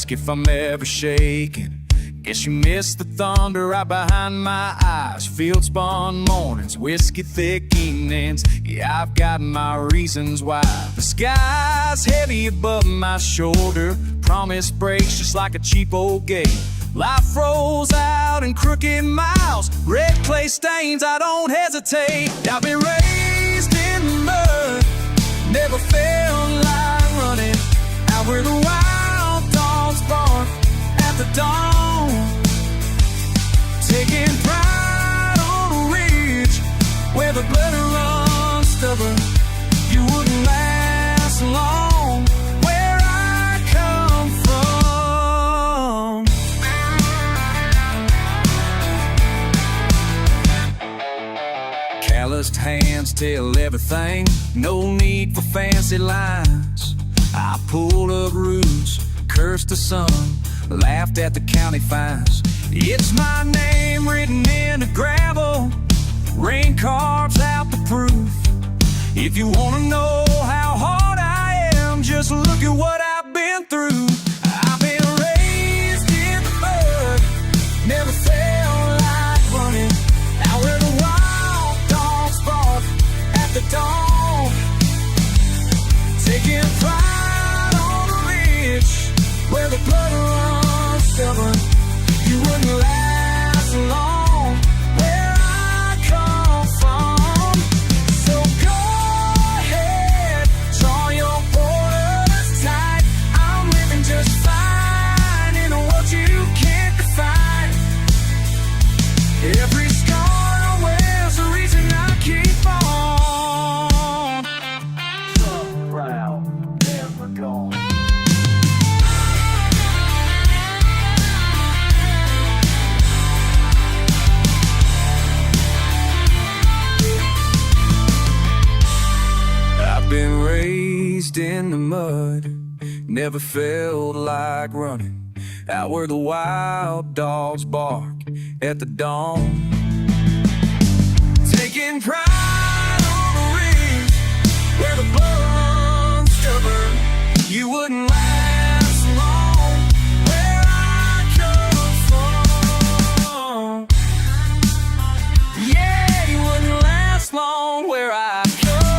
If I'm ever shaking, guess you missed the thunder right behind my eyes. Field spun mornings, whiskey thick evenings. Yeah, I've got my reasons why. The sky's heavy above my shoulder. Promise breaks just like a cheap old gate. Life rolls out in crooked miles. Red clay stains, I don't hesitate. I've been raised in the mud, never felt like running. Out where the wild dogs bark at the dawn, taking pride on a ridge where the blood runs stubborn. You wouldn't last long where I come from. Calloused hands tell everything, no need for fancy lines. I pulled up roots, cursed the sun, laughed at the county fines. It's my name written in the gravel, rain carves out the proof. If you wanna know how hard I am, just look at what I've been through. I've been raised in the mud, never felt like running. Out where the wild dogs bark at the dawn, taking pride where the blood runs stubborn. You wouldn't last long where I come from. So go ahead, draw your borders tight. I'm living just fine in what you can't define. Every scar wears a reason I keep on. So proud, never gone. Been raised in the mud, never felt like running. Out where the wild dogs bark at the dawn, taking pride on the ridge where the blood runs stubborn. You wouldn't last long where I come from. Yeah, you wouldn't last long where I come from.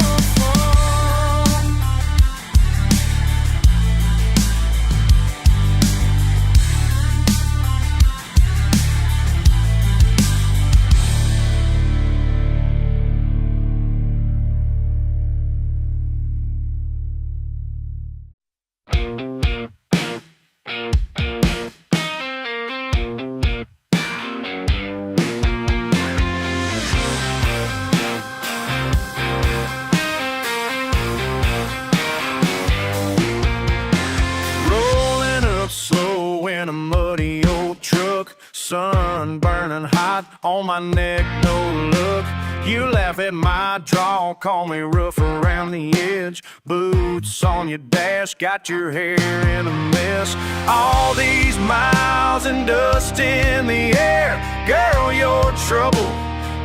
Sun burning hot on my neck, no look. You laugh at my draw, call me rough around the edge. Boots on your dash, got your hair in a mess. All these miles and dust in the air. Girl, you're trouble,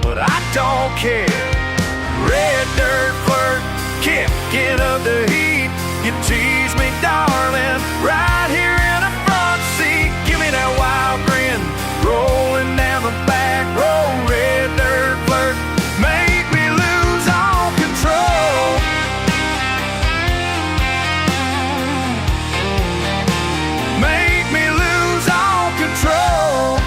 but I don't care. Red dirt flirt, kicking up the heat. You tease me, darling, right here in the front seat. Give me that wild grin, rolling down the back road. Red dirt flirt, make me lose all control. Make me lose all control.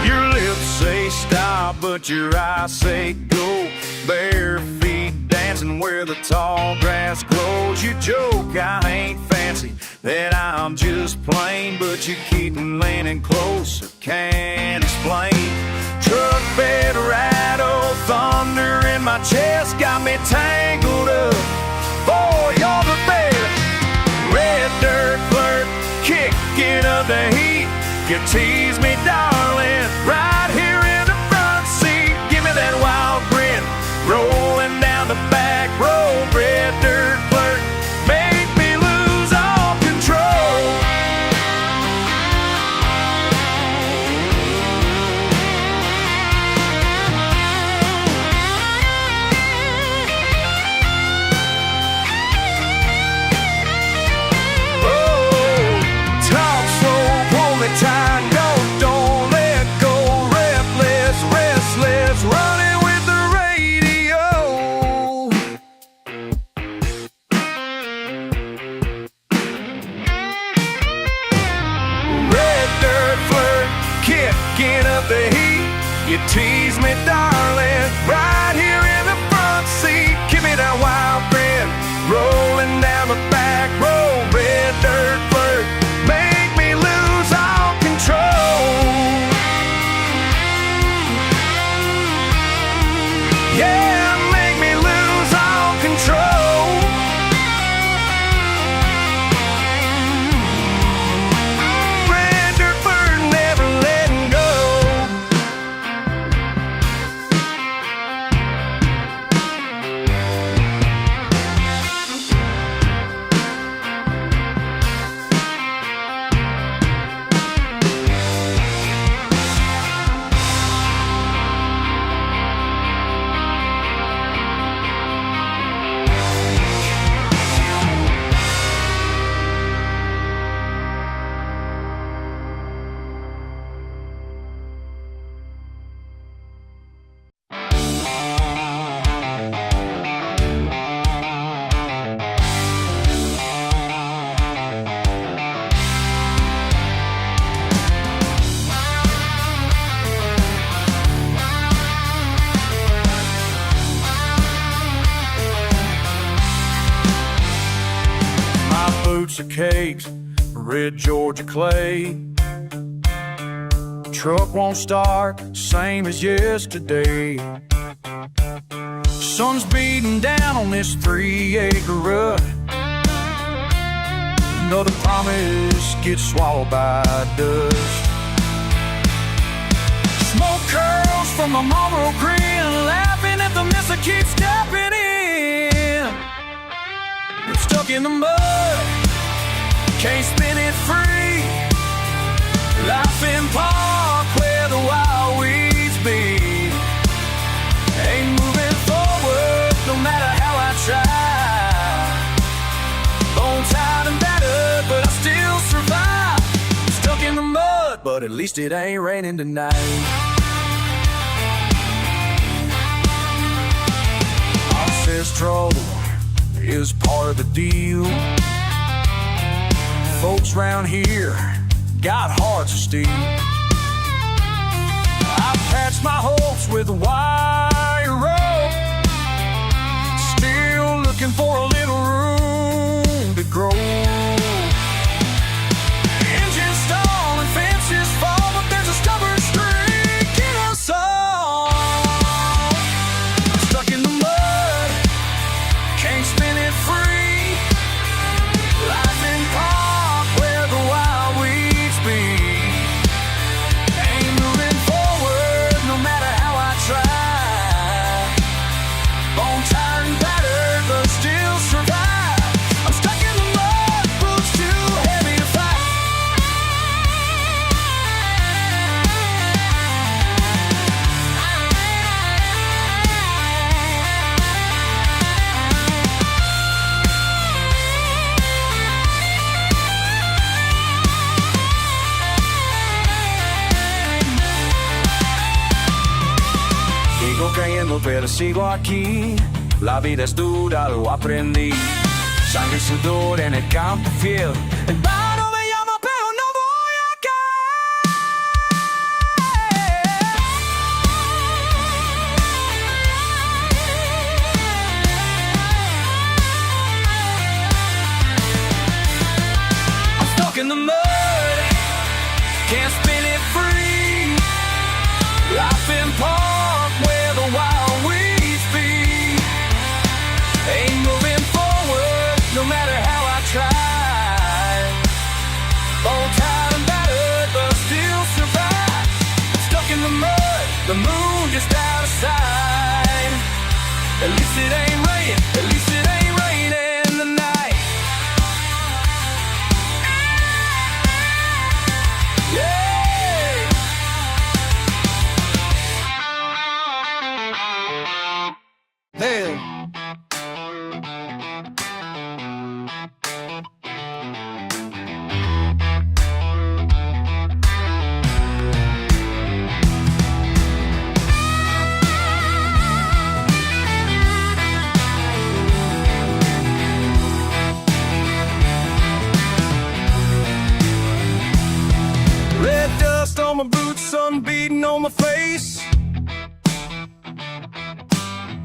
Your lips say stop, but your eyes say go. Bare feet dancing where the tall grass grows. You joke I ain't fancy, that I'm just plain, but you keep leaning closer, can't explain. Truck bed rattle, thunder in my chest, got me tangled up. Boy, you're the best. Red dirt flirt, kick kicking up the heat. You tease me, darling, right here in the front seat. Give me that wild grin, rolling down the back road. Red dirt flirt, make me lose all control. Time, don't let go, reckless, restless, running with the radio. Red dirt flirt, kicking up the heat. You tease me, darling, right here in the front seat. Give me that wild grin, rolling down the back road. Red dirt flirt, make me lose all control. Yeah, make me lose all control. Red dirt flirt, never letting go. Boots are caked, red Georgia clay. Truck won't start, same as yesterday. Sun's beating down on this 3-acre rut. Another promise gets swallowed by dust. Smoke curls from my Marlboro grin, laughing at the mess I keep stepping in. I'm stuck in the mud, can't spin it free. Life in park where the wild weeds be. Ain't moving forward no matter how I try. Bone tired and battered, but I still survive. Stuck in the mud, but at least it ain't raining tonight. Ancestral is part of the deal. Folks round here got hearts of steel. I patched my hopes with a wire rope, still looking for a little room to grow. Engines stall and fences fall, but there's a stubborn streak in us all. Stuck in the mud, can't spin it free. Life in park where the wild weeds be. Ain't moving forward no matter how I try. Bone tired and battered, but still survive. I'm stuck in the mud, boots too heavy to fight. Sigo cayendo pero sigo aquí. La vida es dura, lo aprendí. Sangre y sudor en el campo fiel. El barro me llama pero no voy a caer. I'm stuck in the mud, can't spin it free. Life in park where the wild weeds be. Ain't moving forward no matter how I try. Bone tired At least it ain't raining, at least it ain't raining tonight. Yeah. Hey. Red dust on my boots, sun beating on my face.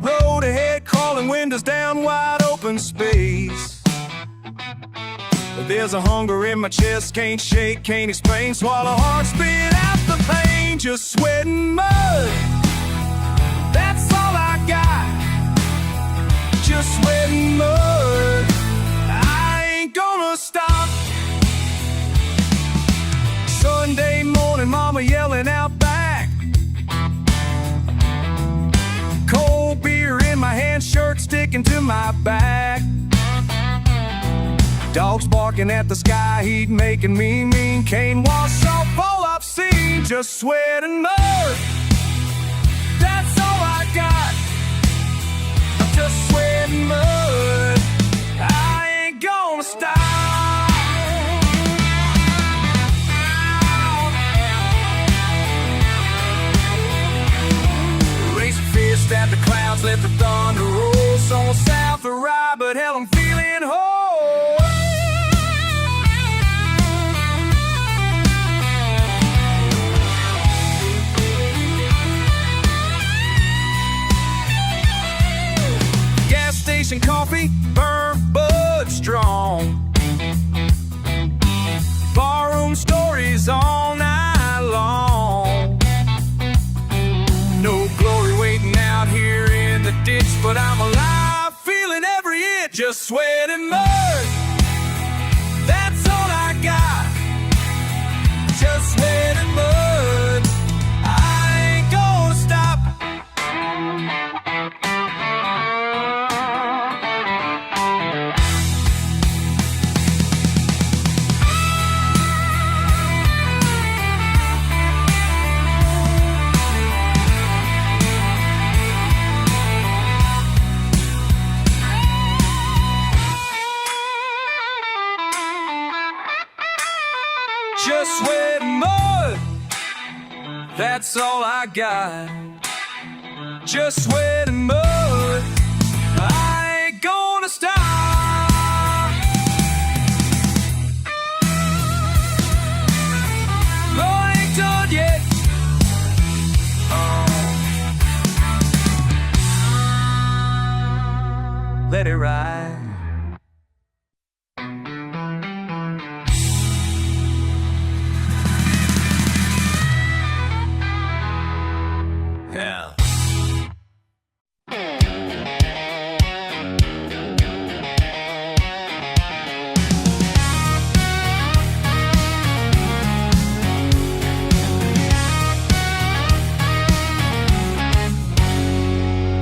Road ahead, calling windows down, wide open space. There's a hunger in my chest, can't shake, can't explain. Swallow hard, spit out the pain, just sweat and mud. That's all I got, just sweat and mud. I ain't gonna stop. Sunday morning, mama yelling out back. Cold beer in my hand, shirt sticking to my back. Dogs barking at the sky, heat making me mean. Cane wash off all I've seen, just sweat and mud. That's all I got, just sweat and mud. I ain't gonna stop. At the clouds, let the thunder roll. So south to ride, but hell, I'm feeling whole. Gas station coffee, burnt bud strong. Barroom stories all night long. No glory waiting out here in the ditch, but I'm alive, feeling every itch, just sweat and mud. That's all I got, just sweat and mud. I ain't gonna stop. Just sweat and mud, that's all I got. Just sweat and mud, I ain't gonna stop. No, I ain't done yet. Let it ride. Yeah.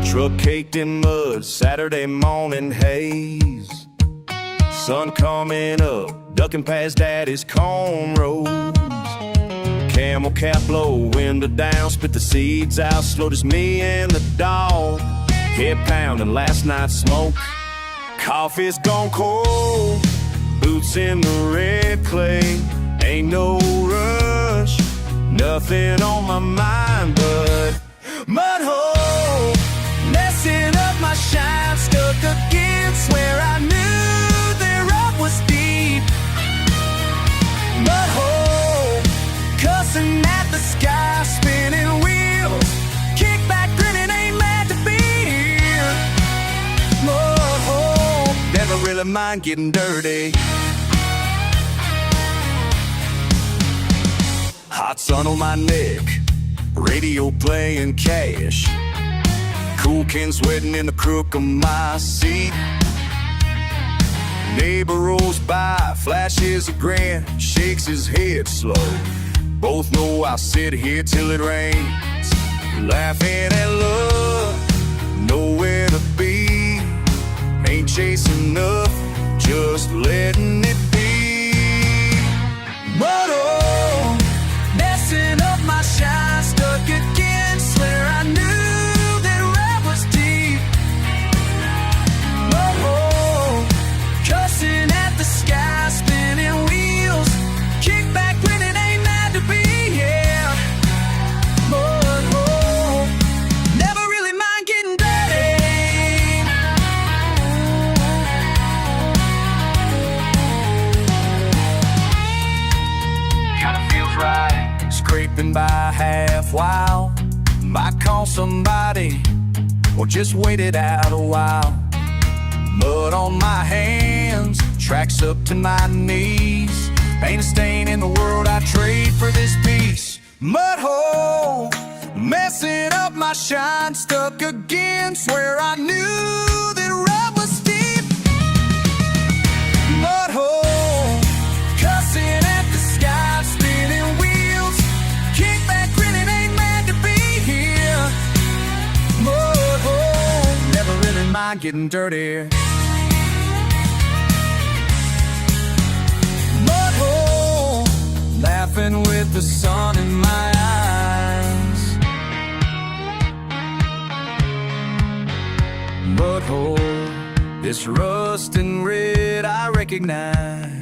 Truck caked in mud, Saturday morning haze. Sun coming up, ducking past daddy's cornrows. Camel cap low, window down, spit the seeds out slow. Just me and the dog, head pounding last night's smoke. Coffee's gone cold, boots in the red clay. Ain't no rush, nothing on my mind but mud hole, messing up my shine. Stuck against where I knew their rock was deep. Mud hole, cussing at the sky, spinning wheels, kick back grinning, ain't mad to be here. Mud hole, never really mind getting dirty. Hot sun on my neck, radio playing Cash. Cool Ken sweating in the crook of my seat. Neighbor rolls by, flashes a grin, shakes his head slow. Both know I'll sit here till it rains, laughing at love, nowhere to wanna be. Ain't chasing up, just letting it be. But oh, messing up my shine, stuck again. Swear I knew that rap was deep. Oh, cussing at the sky, spinning wheels. Kick back when it ain't meant to be, yeah. But oh, never really mind getting dirty. Kinda feels right, scraping by half while. Might call somebody, or just wait it out a while. Mud on my hands, tracks up to my knees. Ain't a stain in the world I'd trade for this piece. Mud hole, messing up my shine, stuck again. Swear I knew that rap was steep. Mud hole, cussing at the sky, spinning wheels. Kick back, grinning, ain't meant to be here. Mud hole, never really mind getting dirty. Mud hole, laughing with the sun in my eyes. Mud hole, this rust and red I recognize.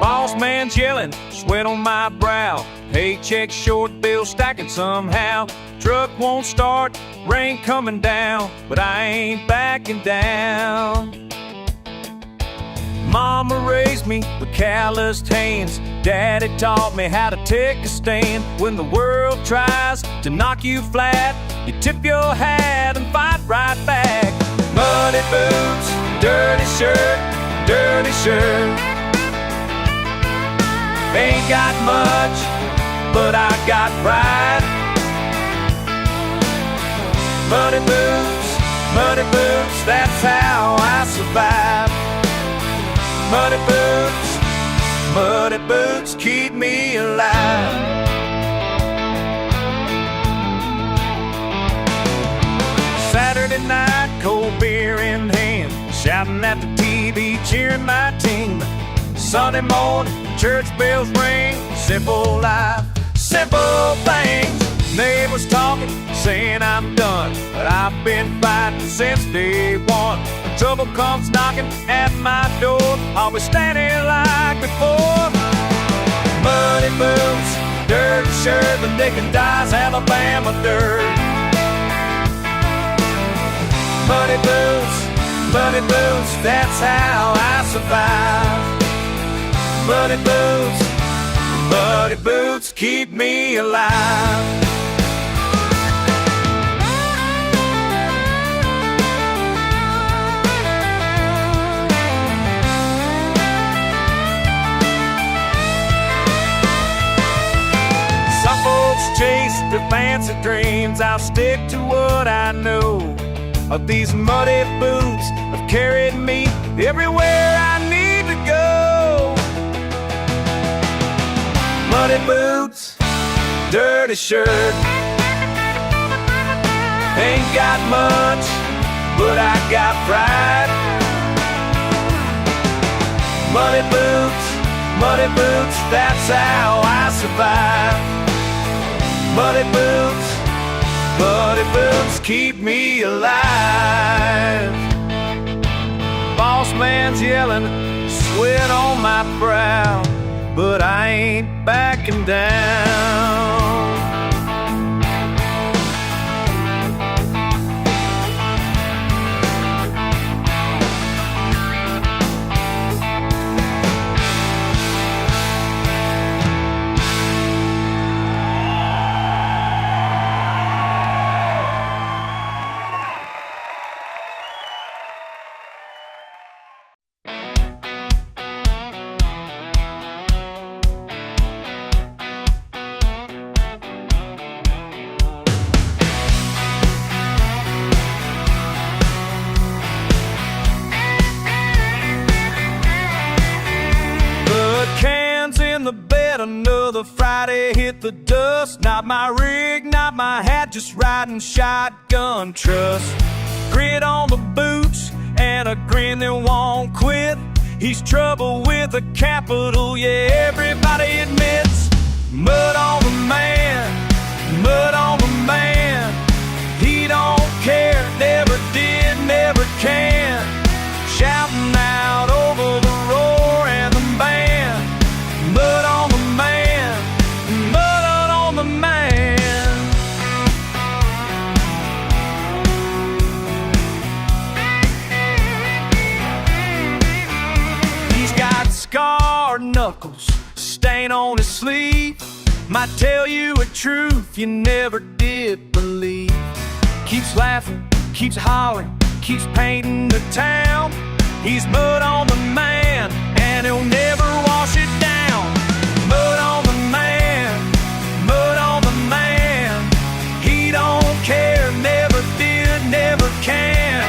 Boss man's yelling, sweat on my brow. Paycheck short, bill stacking somehow. Truck won't start, rain coming down, but I ain't backing down. Mama raised me with calloused hands. Daddy taught me how to take a stand. When the world tries to knock you flat, you tip your hat and fight right back. Muddy boots, dirty shirt, dirty shirt. Ain't got much, but I got pride. Muddy boots, that's how I survive. Muddy boots keep me alive. Saturday night, cold beer in hand, shouting at the TV, cheering my team. Sunday morning, church bells ring. Simple life, simple things. Neighbors talking, saying I'm done, but I've been fighting since day one. When trouble comes knocking at my door, I'll be standing like before. Muddy boots, dirty shirt, the Nick and Dice Alabama dirt. Muddy boots, that's how I survive. Muddy boots keep me alive. Some folks chase their fancy dreams. I'll stick to what I know. Of these muddy boots have carried me everywhere I need to go. Muddy boots, dirty shirt. Ain't got much, but I got pride. Muddy boots, that's how I survive. Muddy boots keep me alive. Boss man's yelling, sweat on my brow, but I ain't backing down. everybody hit the dust. Not my rig, not my hat, just riding shotgun trust. Grit on the boots and a grin that won't quit. He's trouble with a capital, yeah, everybody admits. Mud on the man, mud on the man. He don't care, never did, never can. Shouting out over the roar and the band. Mud on the man, mud on the man. He's got scarred knuckles, stain on his sleeve. Might tell you a truth you never did believe. Keeps laughing, keeps hollering, keeps painting the town. He's mud on the man, and he'll never wash it down. Mud on the man, mud on the man. He don't care, never did, never can.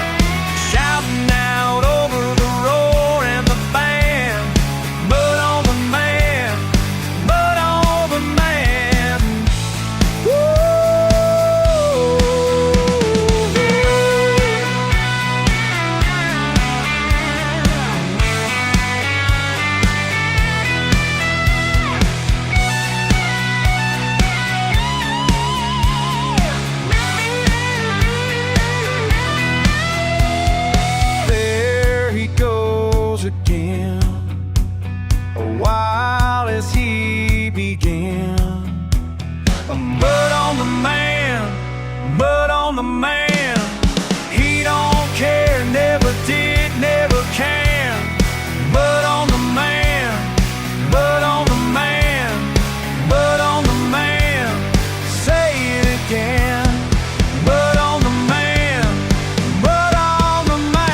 Shouting out over the roar and the band. Mud on the man, mud on the man. Woo! Again, a while as he began. Mud on the man, mud on the man. He don't care, never did, never can. Mud on the man, mud on the man, mud on the man. Say it again. Mud on the man, mud on the man.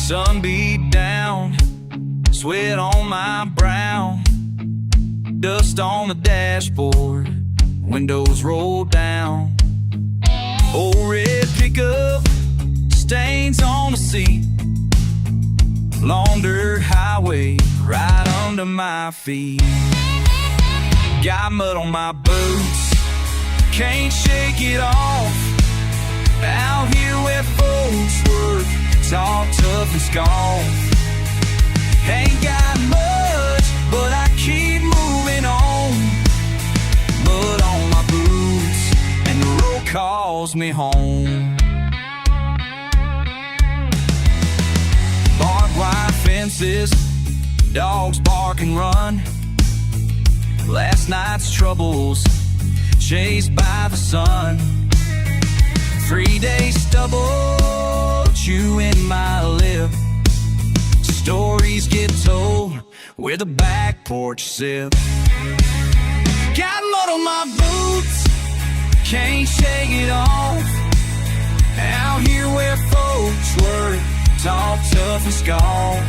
Sun beat down, sweat on my brow, dust on the dashboard, windows rolled down. Old red pickup, stains on the seat, long dirt highway right under my feet. Got mud on my boots, can't shake it off. Out here where folks work, talk tough and scoff. Ain't got much, but I keep moving on. Mud on my boots, and the road calls me home. Barbed wire fences, dogs bark and run. Last night's troubles, chased by the sun. 3 days stubble, chewing my lip. Stories get told where the back porch sip. Got mud on my boots, can't shake it off. Out here where folks work, talk tough and scoff.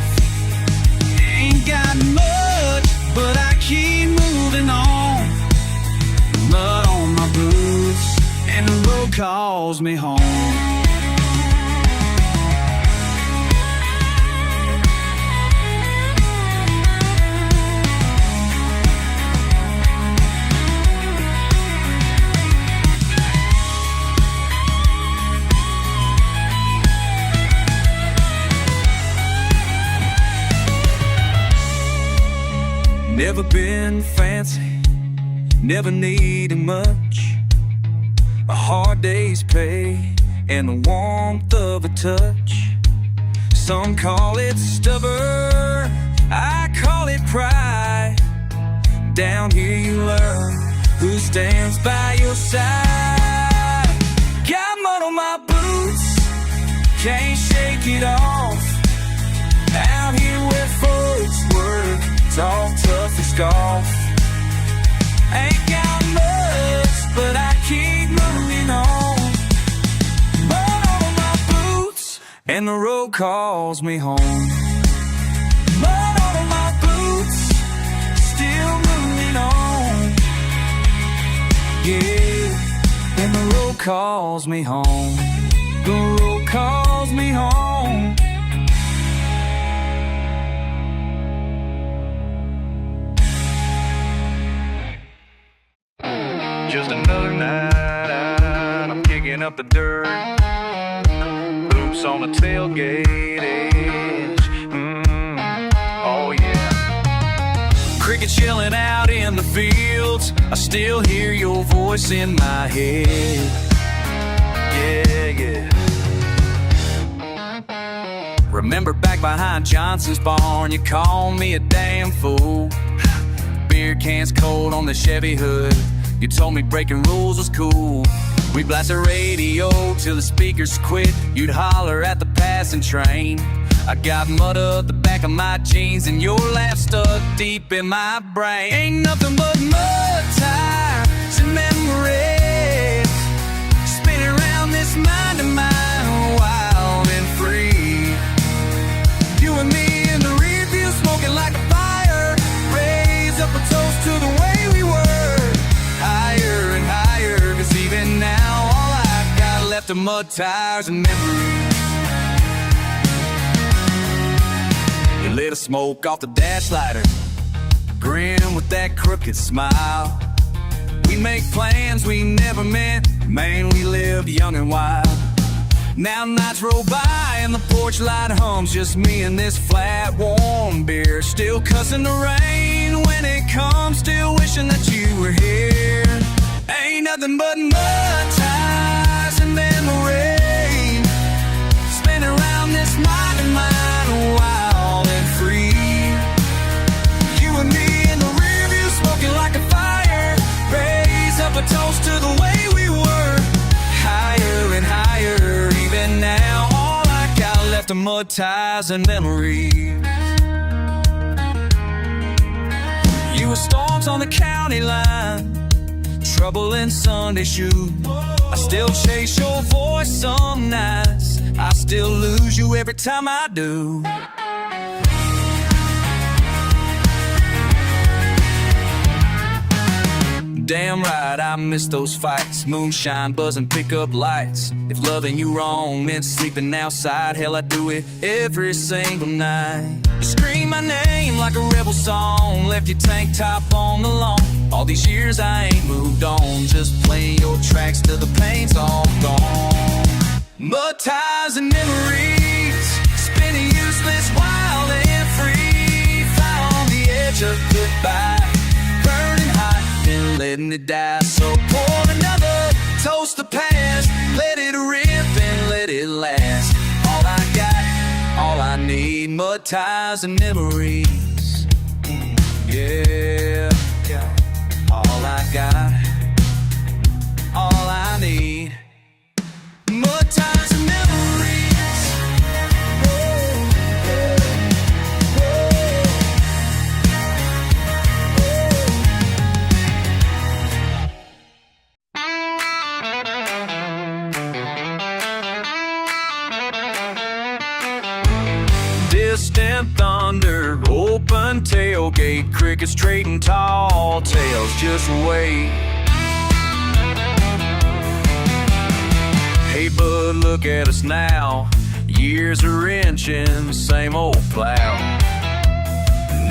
Ain't got much, but I keep moving on. Mud on my boots, and the road calls me home. Never been fancy, never needed much. A hard day's pay and the warmth of a touch. Some call it stubborn, I call it pride. Down here you learn who stands by your side. Got mud on my boots, can't shake it off. Out here where folks work, talk tough as golf. Ain't got much, but I keep moving on. Mud on my boots, and the road calls me home. Mud on my boots, still moving on. Yeah, and the road calls me home. The road calls me home. Just another night out, I'm kicking up the dirt. Hoops on the tailgate edge. Oh yeah. Crickets yelling out in the fields, I still hear your voice in my head. Yeah, yeah. Remember back behind Johnson's barn, you called me a damn fool. Beer cans cold on the Chevy hood, you told me breaking rules was cool. We blast the radio till the speakers quit. You'd holler at the passing train. I got mud up the back of my jeans and your laugh stuck deep in my brain. Ain't nothing but mud tires and memories spinning around this mind of mine, wild and free. You and me in the rear view smoking like a fire. Raise up a toast to the way we were. Higher and higher, cause even now all I've got left are mud tires and memories. You lit a smoke off the dash lighter, grin with that crooked smile. We make plans we never meant, man, we lived young and wild. Now nights roll by and the porch light hums, just me and this flat warm beer. Still cussing the rain when it comes, still wishing that you were here. Ain't nothing but mud tires and memory spinning around this mind of mine, wild and free. You and me in the rear view smoking like a fire. Raise up a toast to the way we were. Higher and higher, even now all I got left are mud tires and memories. You were storms on the county line, trouble in Sunday shoes. I still chase your voice some nights, I still lose you every time I do. Damn right, I miss those fights. Moonshine, buzzing, pickup lights. If loving you wrong meant sleeping outside, hell, I'd do it every single night. You scream my name like a rebel song, left your tank top on the lawn. All these years I ain't moved on, just play your tracks till the pain's all gone. Mud tires and memories, spinning useless, wild and free. Fly on the edge of goodbye, burning hot and letting it die. So pour another toast to past, let it rip and let it last. All I got, all I need, mud tires and memories. Yeah, all I got, all I need, mud tires and memories. Distant thunder, open tailgate, crickets trading tall tales, just wait. Hey bud, look at us now, years are inching, same old plow.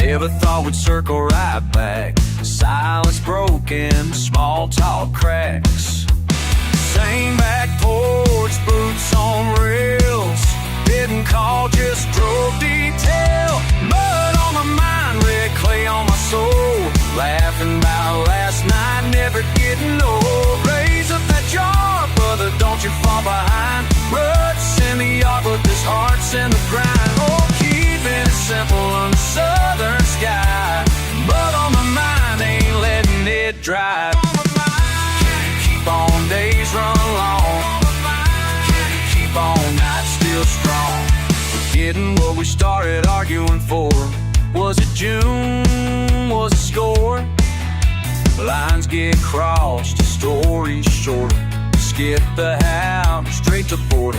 Never thought we'd circle right back, silence broken, small talk cracks. Same back porch, boots on rails, didn't call, just drove detail. Mud on my mind, red clay on my soul. still strong. Forgetting what we started arguing for. Was it June? Was it score? Lines get crossed, stories short. Skip the house, straight to border.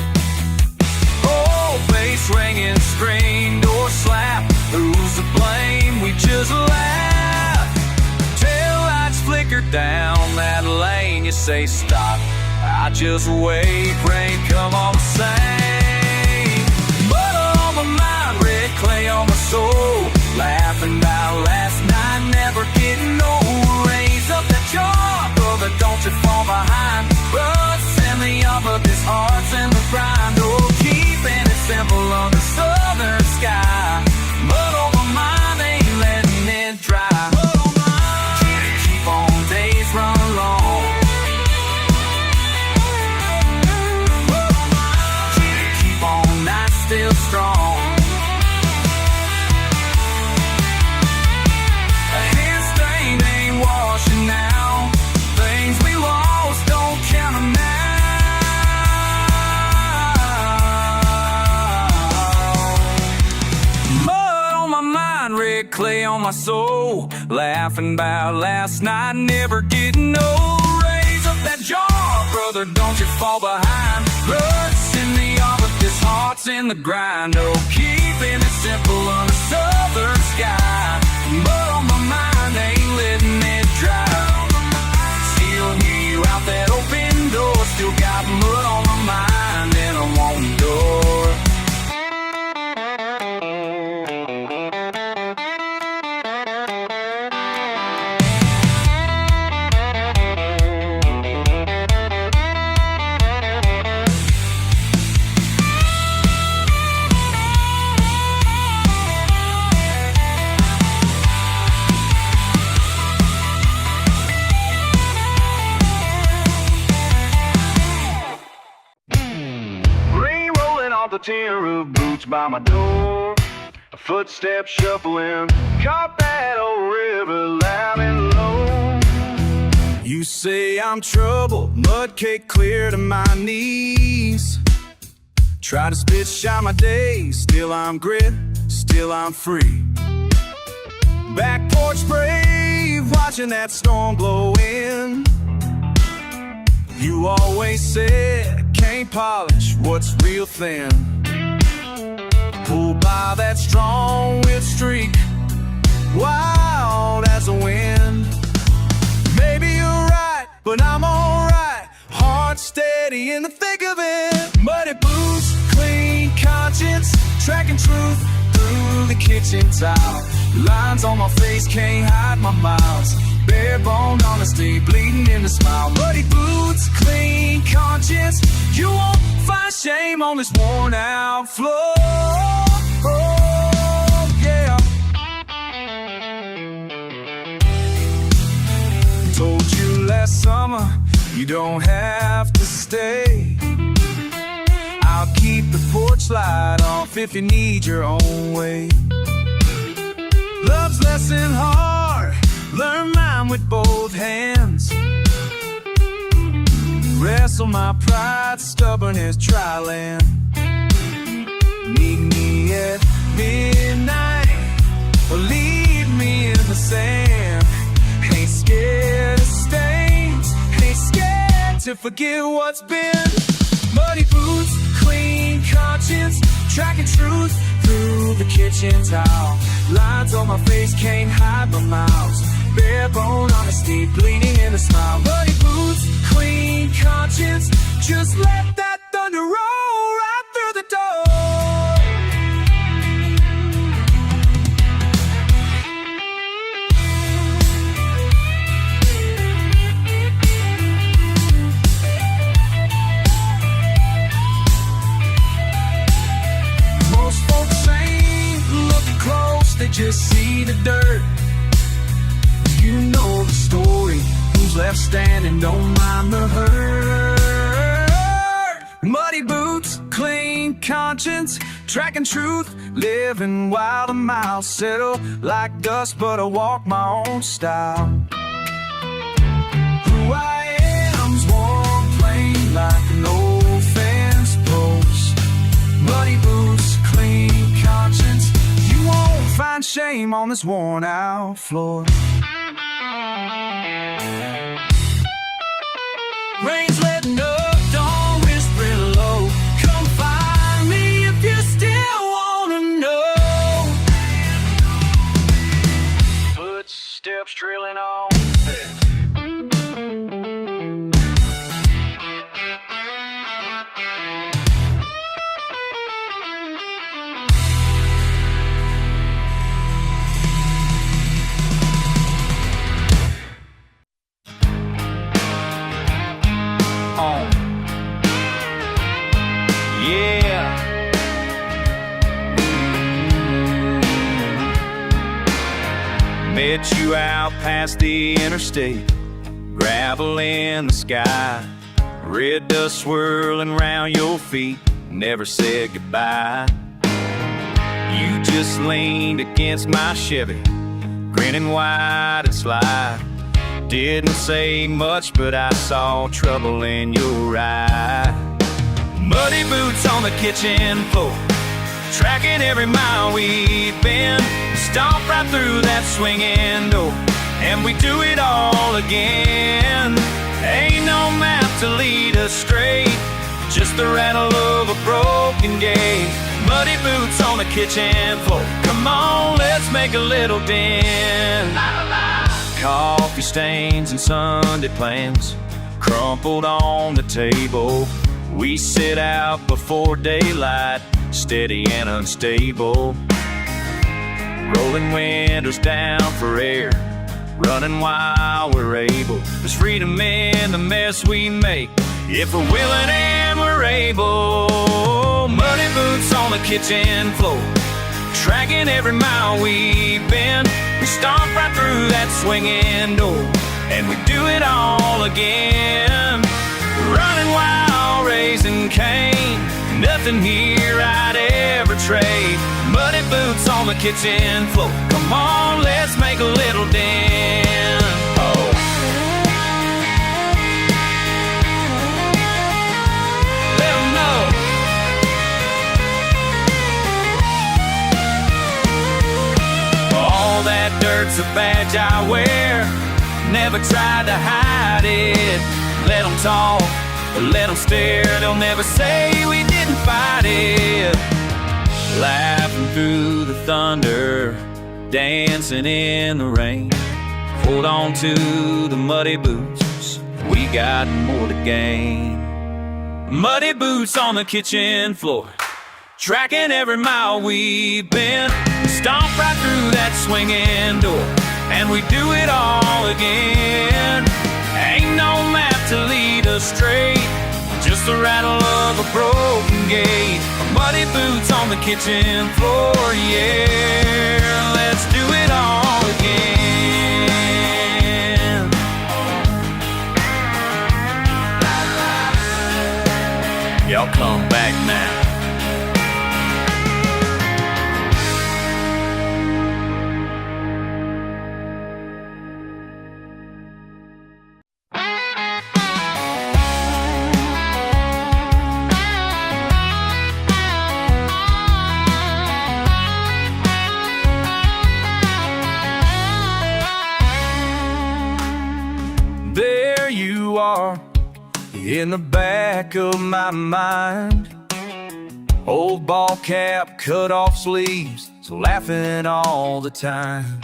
Oh, bass ringing, screen door slap. Who's to blame? We just laugh. Tail lights flicker down that lane. You say stop, I just wait. Rain come on the same. Mud on my mind, red clay on my soul. Laughing about last night, never getting old. Raise up that jaw, brother, don't you fall behind. Rust in the other, this heart's in the grind. Oh, keeping it simple under southern sky. Mud on my mind, ain't letting it dry. Mud on my mind. Keep on, days run long. Mud on my mind. Keep on, nights still strong. A hand stain ain't washing now. Things we lost, don't count them now. Red clay on my soul. Laughing about last night, never getting old. Raise up that jaw, brother, don't you fall behind. Roots in the orbit, this heart's in the grind. Oh, keeping it simple under southern sky. But on my mind, ain't letting it dry. Still hear you out that open door. Still got mud on my mind and I want the door. The tin roof, boots by my door, a footstep shuffling, caught that old river loud and low. You say I'm troubled, mud cake clear to my knees. Try to spit shine my days, still I'm grit, still I'm free. Back porch brave, watching that storm blow in. You always said, can't polish what's real thin. Pulled by that strong wind streak, wild as the wind. Maybe you're right, but I'm alright. Heart steady in the thick of it. Muddy boots, clean conscience, tracking truth through the kitchen tile. Lines on my face can't hide my miles. Bare bone honesty, bleeding in the smile. Muddy boots, clean conscience. You won't find shame on this worn out floor. Oh, yeah. Told you last summer, you don't have to stay. I'll keep the porch light off if you need your own way. Love's lesson hard, learn mine with both hands. Wrestle my pride, stubborn as dry land. Meet me at midnight, or leave me in the sand. Ain't scared of stains, ain't scared to forget what's been. Muddy boots, clean conscience, tracking truth through the kitchen towel. Lines on my face can't hide my mouth. Bare bone honesty, bleeding in a smile. Muddy boots, clean conscience, just let that thunder roll right through the door. Most folks ain't looking close, they just see the dirt. You know the story, who's left standing, don't mind the hurt. Muddy boots, clean conscience, tracking truth, living wild a mile. Settle like dust, but I walk my own style. Who I am's warm, plain like an old fence post. dream on this worn out floor. Rain's letting up, don't whisper it low. Come find me if you still wanna know. Footsteps trailing on. Yeah. Met you out past the interstate, gravel in the sky, red dust swirling round your feet, never said goodbye. You just leaned against my Chevy, grinning wide and sly. Didn't say much, but I saw trouble in your eye. Muddy boots on the kitchen floor, tracking every mile we've been. Stomp right through that swinging door, and we do it all again. Ain't no map to lead us straight, just the rattle of a broken gate. Muddy boots on the kitchen floor, come on, let's make a little dent. Coffee stains and Sunday plans crumpled on the table. We sit out before daylight, steady and unstable. Rolling windows down for air, running while we're able. There's freedom in the mess we make, if we're willing and we're able. Muddy boots on the kitchen floor, tracking every mile we've been. We stomp right through that swinging door, and we do it all again. Running while raising Cain, nothing here I'd ever trade. Muddy boots on the kitchen floor, come on, let's make a little dent. Oh. Let 'em know. All that dirt's a badge I wear, never tried to hide it. Let them talk, or let them stare, they'll never say we didn't fight it. Laughing through the thunder, dancing in the rain. Hold on to the muddy boots, we got more to gain. Muddy boots on the kitchen floor, tracking every mile we've been. Stomp right through that swinging door, and we do it all again. Ain't no map to lead us straight, just the rattle of a broken gate. Muddy boots on the kitchen floor, yeah. Let's do it all again. Y'all come back now. In the back of my mind, old ball cap, cut off sleeves, so laughing all the time.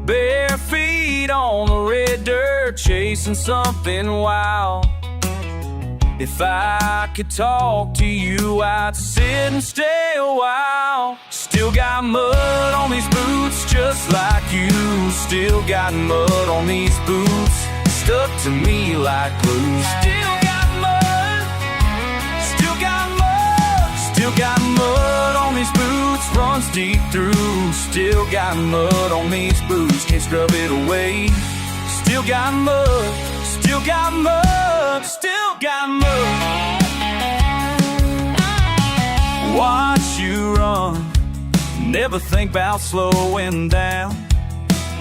Bare feet on the red dirt, chasing something wild. If I could talk to you, I'd sit and stay a while. Still got mud on these boots, just like you. Still got mud on these boots, stuck to me like glue. Still got mud, still got mud, still got mud on these boots, runs deep through. Still got mud on these boots, can't scrub it away. Still got mud, still got mud, still got mud. Watch you run, never think about slowing down.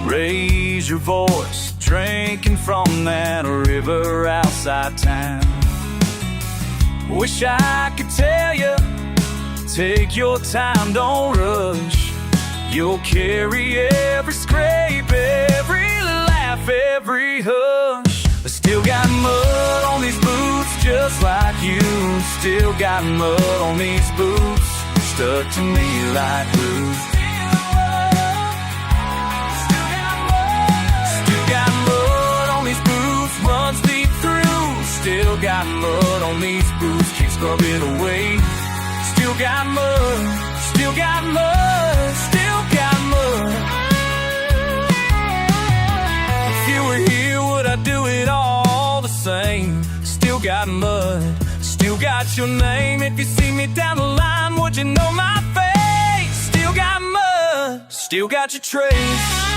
Raise your voice, drinking from that river outside town. Wish I could tell you, take your time, don't rush. You'll carry every scrape, every laugh, every hush. I still got mud on these boots just like you. Still got mud on these boots, stuck to me like glue. Still got mud on these boots, runs deep through. Still got mud on these boots, can't scrub it away. Still got mud, still got mud, still got mud. If you were here, would I do it all the same? Still got mud, still got your name. If you see me down the line, would you know my face? Still got mud, still got your trace.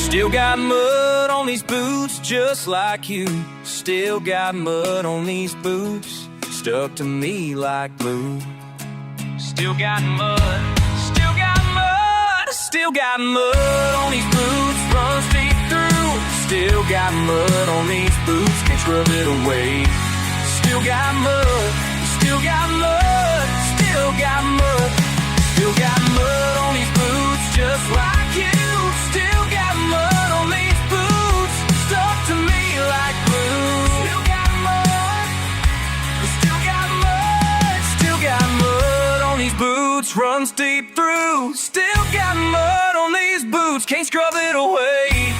Still got mud on these boots just like you. Still got mud on these boots, stuck to me like glue. Still got mud, still got mud, still got mud on these boots, runs deep through. Still got mud on these boots, can't scrub it away. Still got mud, still got mud, still got mud. Still got mud on these boots just like you. Still got mud on these boots, stuck to me like glue. Still got mud, still got mud, still got mud on these boots, runs deep through. Still got mud on these boots, can't scrub it away.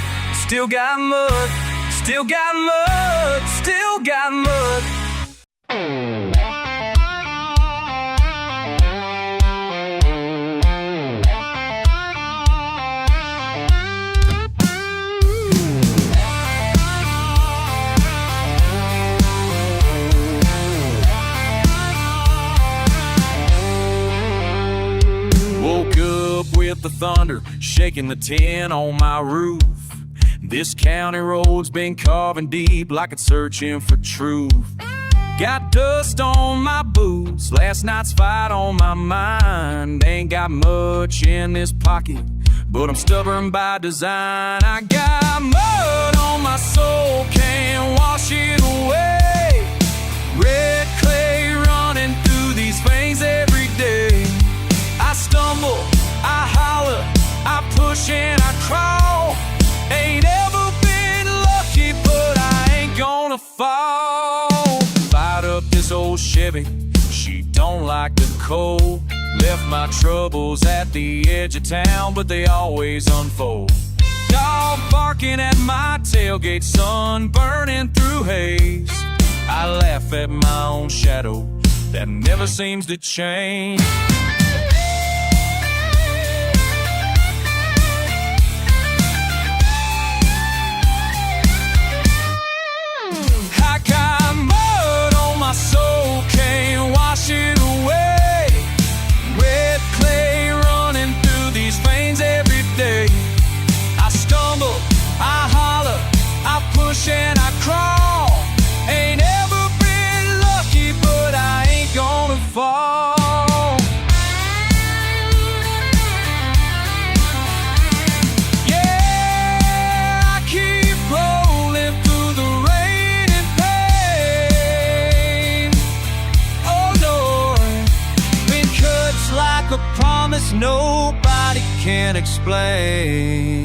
Still got mud, still got mud, still got mud. Woke up with the thunder, shaking the tin on my roof. This county road's been carving deep like it's searching for truth. Got dust on my boots, last night's fight on my mind. Ain't got much in this pocket, but I'm stubborn by design. I got mud on my soul, can't wash it away. Red clay running through these veins every day. I stumble, I holler, I push and I crawl. Ain't ever been lucky, but I ain't gonna fall. Fired up this old Chevy, she don't like the cold. Left my troubles at the edge of town, but they always unfold. Dog barking at my tailgate, sun burning through haze. I laugh at my own shadow that never seems to change. I got mud on my soul, can't wash it away. Red clay running through these veins every day. I stumble, I holler, I push and I crawl. Ain't ever been lucky, but I ain't gonna fall. A promise nobody can explain.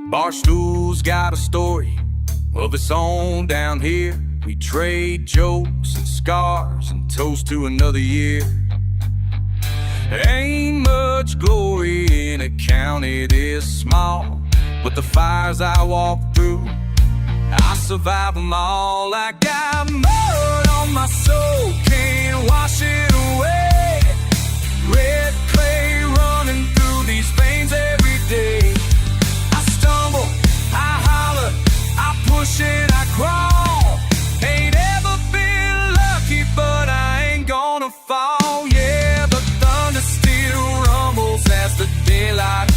Barstool's got a story of its own down here. We trade jokes and scars and toast to another year. Ain't much glory in a county this small, but the fires I walk through, I survive them all. I got mud on my soul, can't wash it away. Red clay running through these veins every day. I stumble, I holler,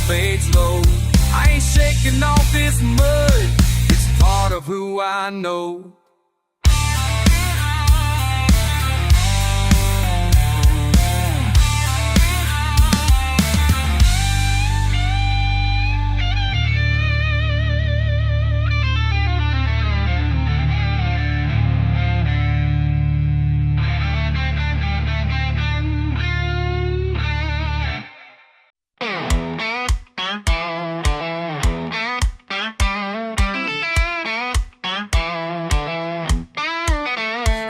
fades low. I ain't shaking off this mud, it's part of who I know.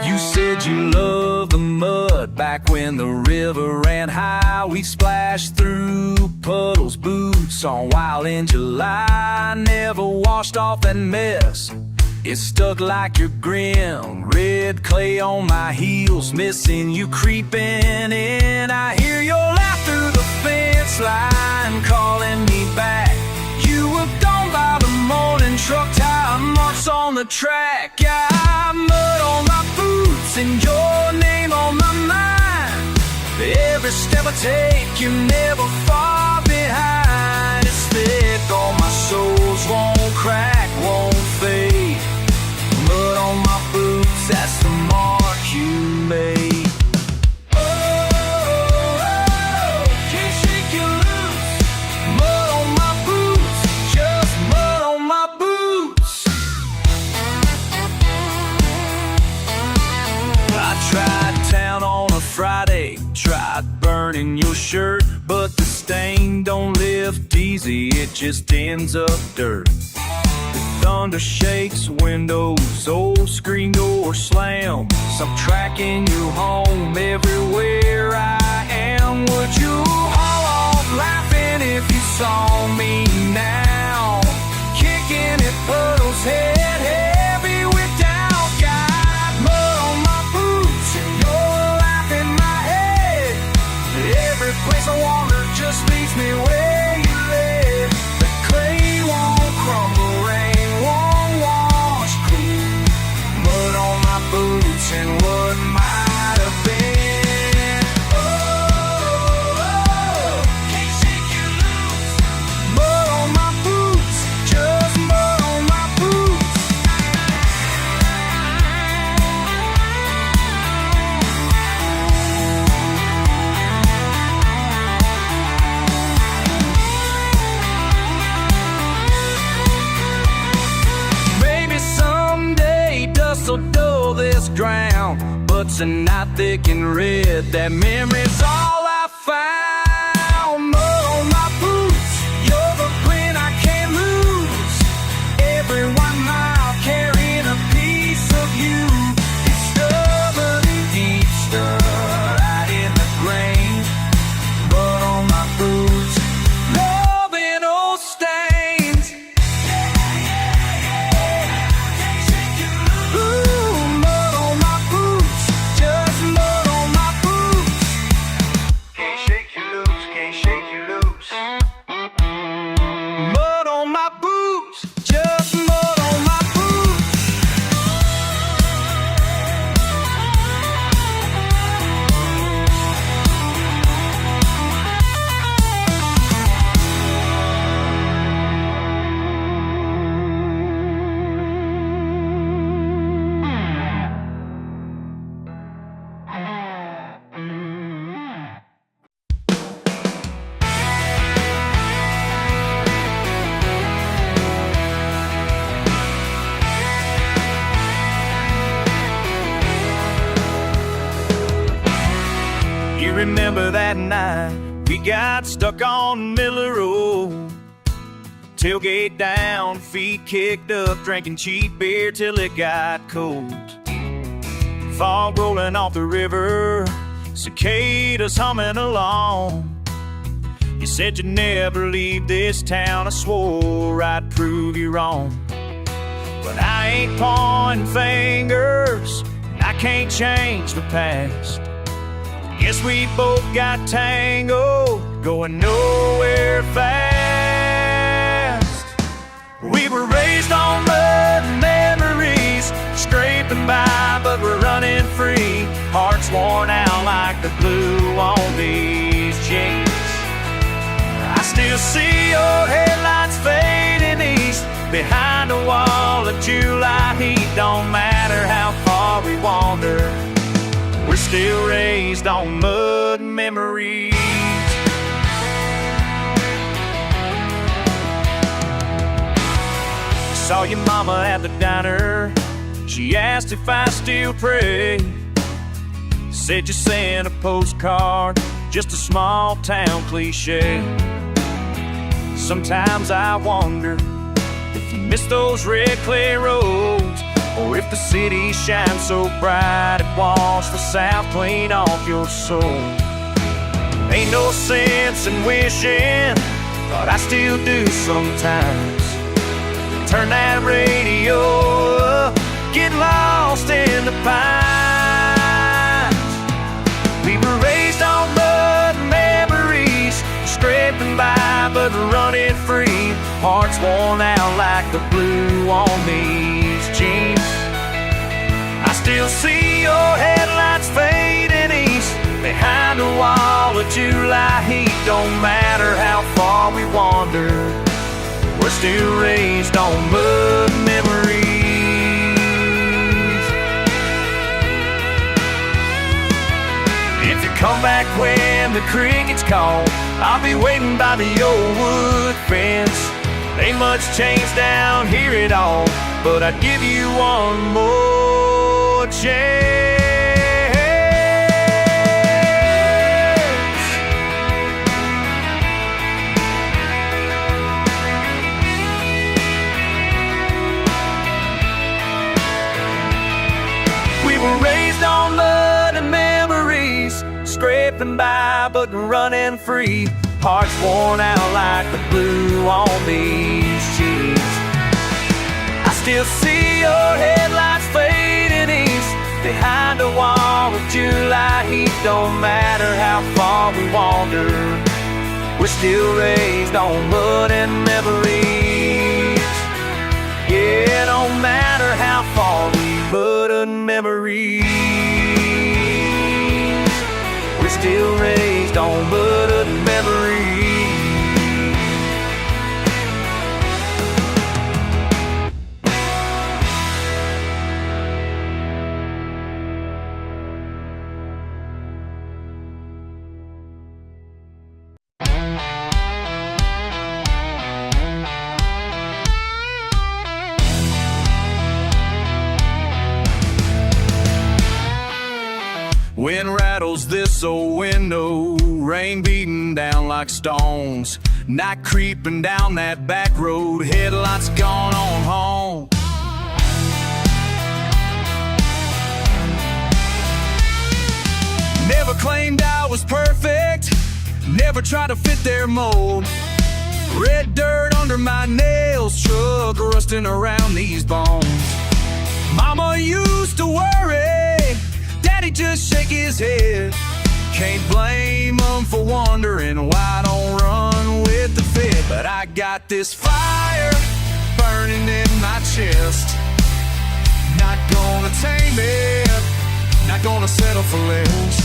You said you loved the mud back when the river ran high. We splashed through puddles, boots on wild in July. Never washed off that mess, it stuck like your grim. Red clay on my heels, missing you creeping in. I hear your laugh through the fence line, calling me back. You were gone by the morning, truck tire marks on the track. Yeah, mud on my boots and your name on my mind. Every step I take, you're never far behind. It's thick on my soles, won't crack, won't fade. Mud on my boots, that's the mark you made. Friday, tried burning your shirt, but the stain don't lift easy, it just ends up dirt. The thunder shakes windows, old screen door slams. I'm tracking you home everywhere I am. Would you haul off laughing if you saw me now? Kicking at puddles, head heavy with doubt. Got mud on my boots and you're laughing my head. Every place I wander just leads me where you live. The clay won't crumble, rain won't wash clean. Mud on my boots and what might have been. Oh, can't shake you loose. Mud on my boots, just mud on my boots. Maybe someday dust will dull this ground, but tonight thick and red, that memory's all I found. Mud on my boots, you're the pin I can't lose. Every 1 mile carrying a piece of you. It's stubborn and deep, stuck right in the grain. Mud on my boots, loving old stains. Ooh, mud on my boots, just mud on my boots. Can't shake you loose, can't shake you loose. Mud on my boots, just mud on my boots. You remember that night we got stuck on Miller Road. Tailgate down, feet kicked up, drinking cheap beer till it got cold. Fog rolling off the river, cicadas humming along. You said you'd never leave this town, I swore I'd prove you wrong. But I ain't pointing fingers, I can't change the past. Guess we both got tangled, going nowhere fast. We were raised on mud and memories, scraping by, but we're running free. Hearts worn out like the glue on these jeans. I still still see your headlights fading east behind a wall of July heat. Don't matter how far we wander, we're still raised on mud memories. Saw your mama at the diner. She asked if I still pray. Said you sent a postcard, just a small town cliche. Sometimes I wonder if you miss those red clay roads, or if the city shines so bright it washes the South clean off your soul. Ain't no sense in wishing, but I still do sometimes. Turn that radio up, get lost in the pines. We were raised on mud memories, scraping by but running free. Hearts worn out like the blue on these jeans. I still see your headlights fading east behind a wall of July heat. Don't matter how far we wander, we're still raised on mud memories. If you come back when the crickets call, I'll be waiting by the old wood fence. Ain't much changed down here at all, but I'd give you one more chance. We were raised on mud and memories, scraping by but running free. Hearts worn out like the blue on these sheets. I still see your headlights fading east behind a wall of July heat. Don't matter how far we wander, we're still raised on mud and memories. Yeah, don't matter how far we mud and memories, we're still raised on mud and memories. Wind rattles this old window, rain beating down like stones. Night creeping down that back road, headlights gone on home. Never claimed I was perfect, never tried to fit their mold. Red dirt under my nails, truck rusting around these bones. Mama used to worry, Daddy just shake his head. Can't blame him for wondering why I don't run with the fit. But I got this fire burning in my chest, not gonna tame it, not gonna settle for less.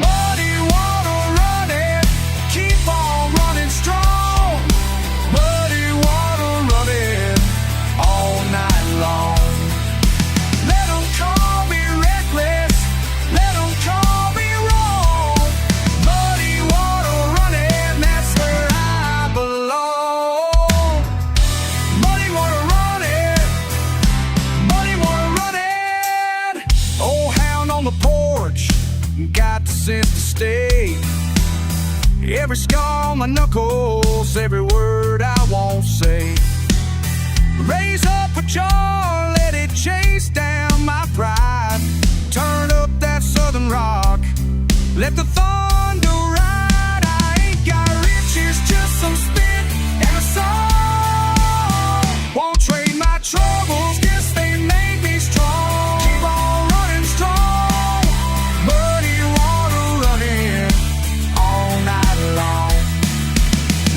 Muddy water running, keep on running strong. Muddy water running all night long. Let them call me reckless, let them call me wrong. Muddy water running, that's where I belong. Muddy water running, muddy water running. Old hound on the porch, got the sense to stay. Every scar on my knuckles, every word I won't say. Raise up a jar, let it chase down my pride. Turn up that southern rock, let the thunder ride. I ain't got riches, just some spit and a song. Won't trade my troubles, guess they made me strong. Keep on running strong. Muddy water running all night long.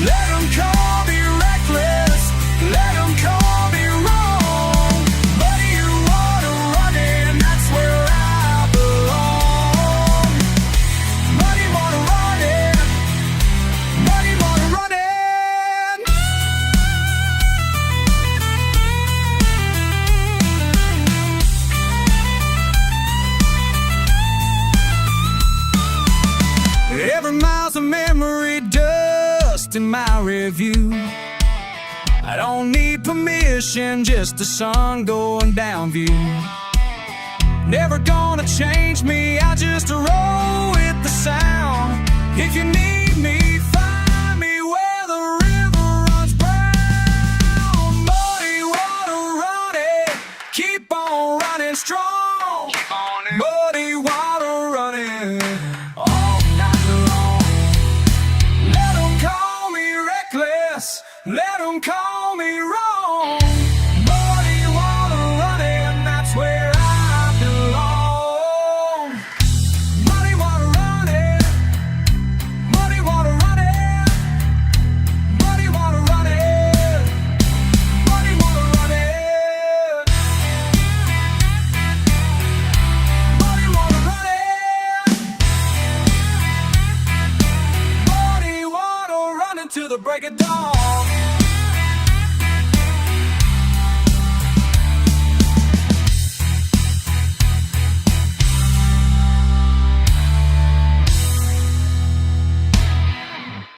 Let them call me reckless, let them call me wrong. Muddy water running, that's where I belong. Muddy piles of memory dust in my review. I don't need permission, just the sun going down view. Never gonna change me, I just roll with the sound. If you need me, find me where the river runs brown. Muddy water running, keep on running strong. Muddy water running all night long. Let them call me reckless, let them call me wrong. Muddy water running, that's where I belong. Muddy water running, muddy water running, muddy water running, muddy water running, muddy water running, muddy water running to the break of dawn.